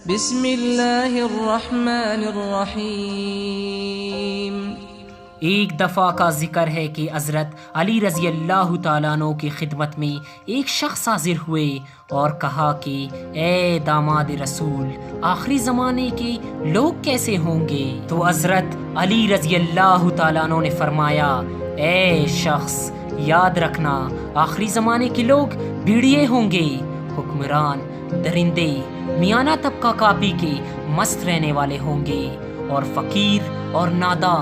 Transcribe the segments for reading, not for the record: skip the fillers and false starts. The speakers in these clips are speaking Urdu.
بسم اللہ الرحمن الرحیم۔ ایک دفعہ کا ذکر ہے کہ حضرت علی رضی اللہ تعالیٰ عنہ کی خدمت میں ایک شخص حاضر ہوئے اور کہا کہ اے داماد رسول، آخری زمانے کے لوگ کیسے ہوں گے؟ تو حضرت علی رضی اللہ تعالیٰ عنہ نے فرمایا، اے شخص، یاد رکھنا آخری زمانے کے لوگ بھیڑیے ہوں گے، حکمران درندے، میانہ طبقہ کاپی کے مست رہنے والے ہوں گے، اور فقیر اور ناداں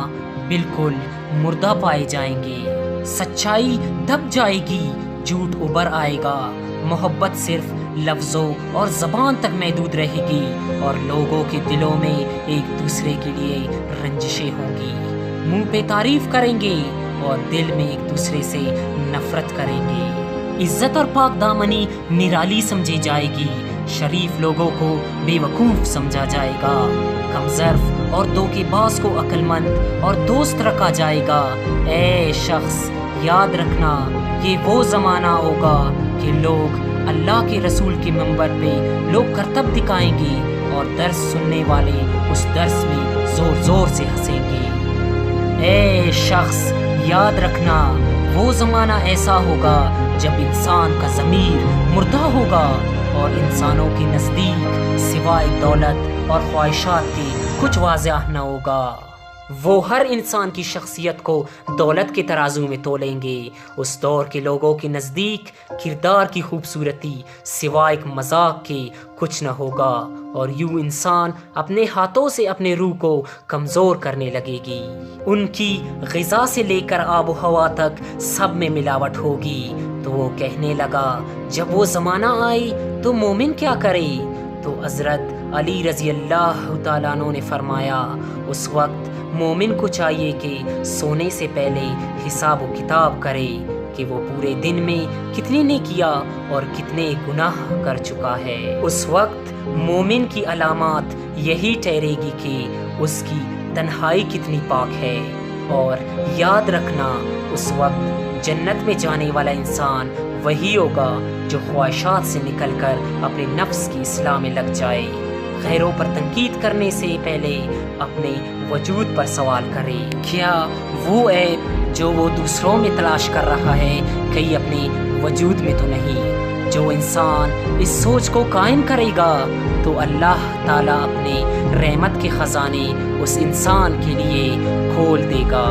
بالکل مردہ پائے جائیں گے۔ سچائی دب جائے گی، جھوٹ ابھر آئے گا، محبت صرف لفظوں اور زبان تک محدود رہے گی، اور لوگوں کے دلوں میں ایک دوسرے کے لیے رنجشیں ہوں گی، منہ پہ تعریف کریں گے اور دل میں ایک دوسرے سے نفرت کریں گے۔ عزت اور پاک دامنی نرالی سمجھی جائے گی، شریف لوگوں کو بے وقوف سمجھا جائے گا، کم ظرف اور دھوکے باز کو عقل مند اور دوست رکھا جائے گا۔ اے شخص، یاد رکھنا یہ وہ زمانہ ہوگا کہ لوگ اللہ کے رسول کے منبر پہ لوگ کرتب دکھائیں گے، اور درس سننے والے اس درس میں زور زور سے ہنسیں گے۔ اے شخص، یاد رکھنا وہ زمانہ ایسا ہوگا جب انسان کا ضمیر مردہ ہوگا، اور انسانوں کے نزدیک سوائے دولت اور خواہشات کے کچھ واضح نہ ہوگا۔ وہ ہر انسان کی شخصیت کو دولت کے ترازو میں تولیں گے۔ اس دور کے لوگوں کے نزدیک کردار کی خوبصورتی سوائے ایک مذاق کے کچھ نہ ہوگا، اور یوں انسان اپنے ہاتھوں سے اپنے روح کو کمزور کرنے لگے گی۔ ان کی غذا سے لے کر آب و ہوا تک سب میں ملاوٹ ہوگی۔ تو وہ کہنے لگا، جب وہ زمانہ آئے تو مومن کیا کرے؟ تو حضرت علی رضی اللہ تعالیٰ عنہ نے فرمایا، اس وقت مومن کو چاہیے کہ سونے سے پہلے حساب و کتاب کرے کہ وہ پورے دن میں کتنے نے کیا اور کتنے گناہ کر چکا ہے۔ اس وقت مومن کی علامات یہی ٹھہرے گی کہ اس کی تنہائی کتنی پاک ہے، اور یاد رکھنا اس وقت جنت میں جانے والا انسان وہی ہوگا جو خواہشات سے نکل کر اپنے نفس کی اصلاح میں لگ جائے، غیروں پر تنقید کرنے سے پہلے اپنے وجود پر سوال کرے، کیا وہ عیب جو وہ دوسروں میں تلاش کر رہا ہے کہیں اپنے وجود میں تو نہیں؟ جو انسان اس سوچ کو قائم کرے گا تو اللہ تعالیٰ اپنے رحمت کے خزانے اس انسان کے لیے کھول دے گا۔